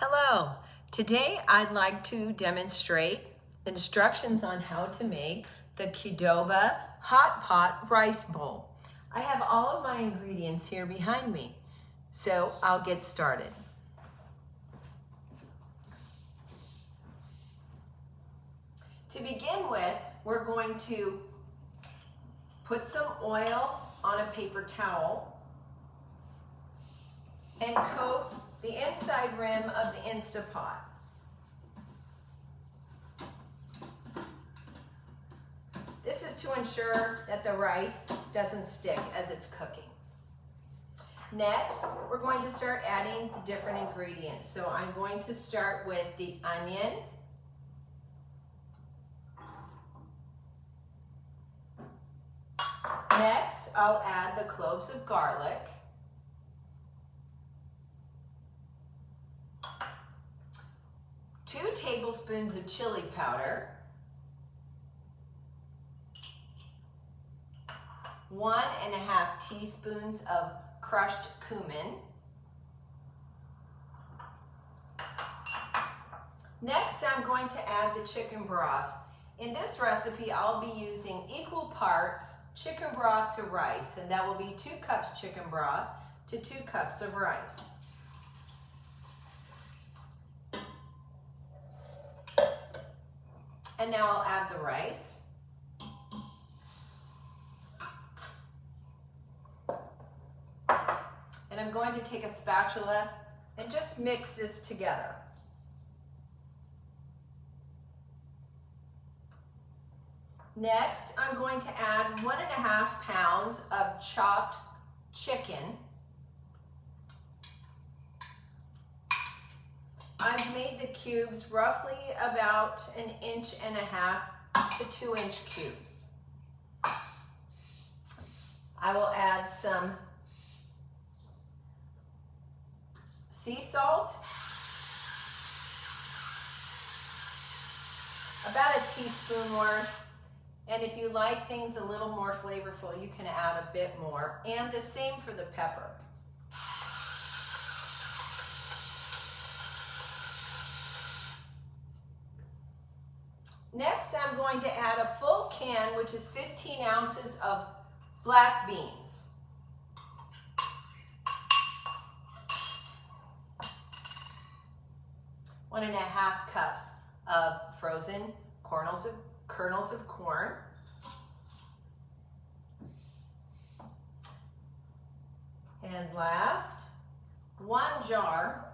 Hello, today I'd like to demonstrate instructions on how to make the Qdoba hot pot rice bowl. I have all of my ingredients here behind me, so I'll get started. To begin with, we're going to put some oil on a paper towel and coat the inside rim of the Instapot. This is to ensure that the rice doesn't stick as it's cooking. Next, we're going to start adding the different ingredients. So I'm going to start with the onion, next I'll add the cloves of garlic, 2 tablespoons of chili powder, 1½ teaspoons of crushed cumin. Next, I'm going to add the chicken broth. In this recipe, I'll be using equal parts chicken broth to rice, and that will be 2 cups chicken broth to 2 cups of rice. And now I'll add the rice. And I'm going to take a spatula and just mix this together. Next, I'm going to add 1½ pounds of chopped chicken. I've made the cubes roughly about 1½ inch to 2-inch cubes. I will add some sea salt, about 1 teaspoon worth, and if you like things a little more flavorful, you can add a bit more, and the same for the pepper. Next, I'm going to add a full can, which is 15 ounces of black beans. One and a half cups of frozen kernels of corn. And last, 1 jar,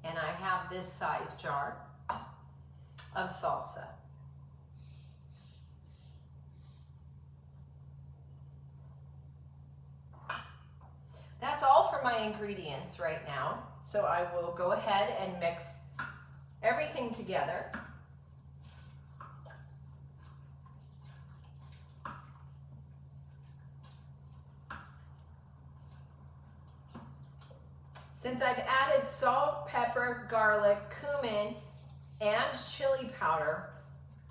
and I have this size jar, of salsa. That's all for my ingredients right now. So I will go ahead and mix everything together. Since I've added salt, pepper, garlic, cumin, and chili powder,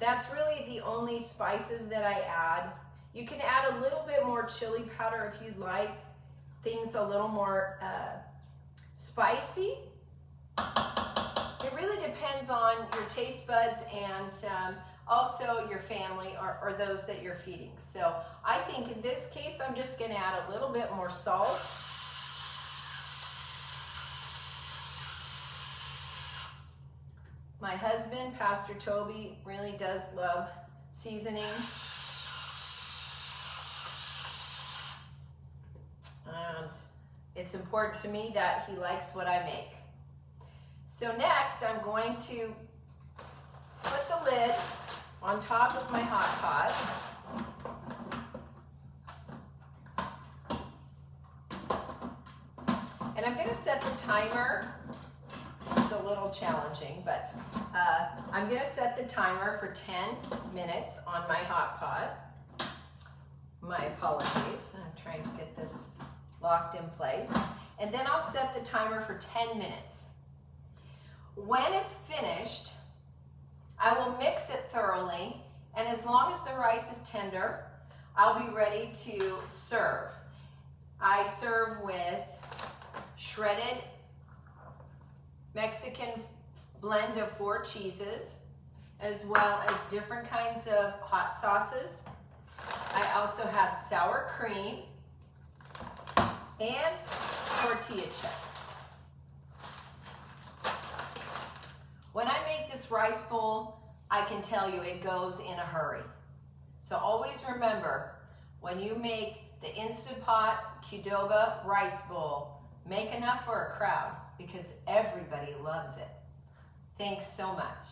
that's really the only spices that I add. You can add a little bit more chili powder if you'd like things a little more spicy. It really depends on your taste buds and also your family or those that you're feeding. So I think in this case, I'm just gonna add a little bit more salt. My husband, Pastor Toby, really does love seasoning. And it's important to me that he likes what I make. So next, I'm going to put the lid on top of my hot pot. And I'm going to set the timer. This is a little challenging, but I'm going to set the timer for 10 minutes on my hot pot. My apologies. I'm trying to get this locked in place. And then I'll set the timer for 10 minutes. When it's finished, I will mix it thoroughly, and as long as the rice is tender, I'll be ready to serve. I serve with shredded Mexican blend of 4 cheeses, as well as different kinds of hot sauces. I also have sour cream and tortilla chips. When I make this rice bowl, I can tell you it goes in a hurry. So always remember, when you make the Instant Pot Qdoba rice bowl, make enough for a crowd because everybody loves it. Thanks so much.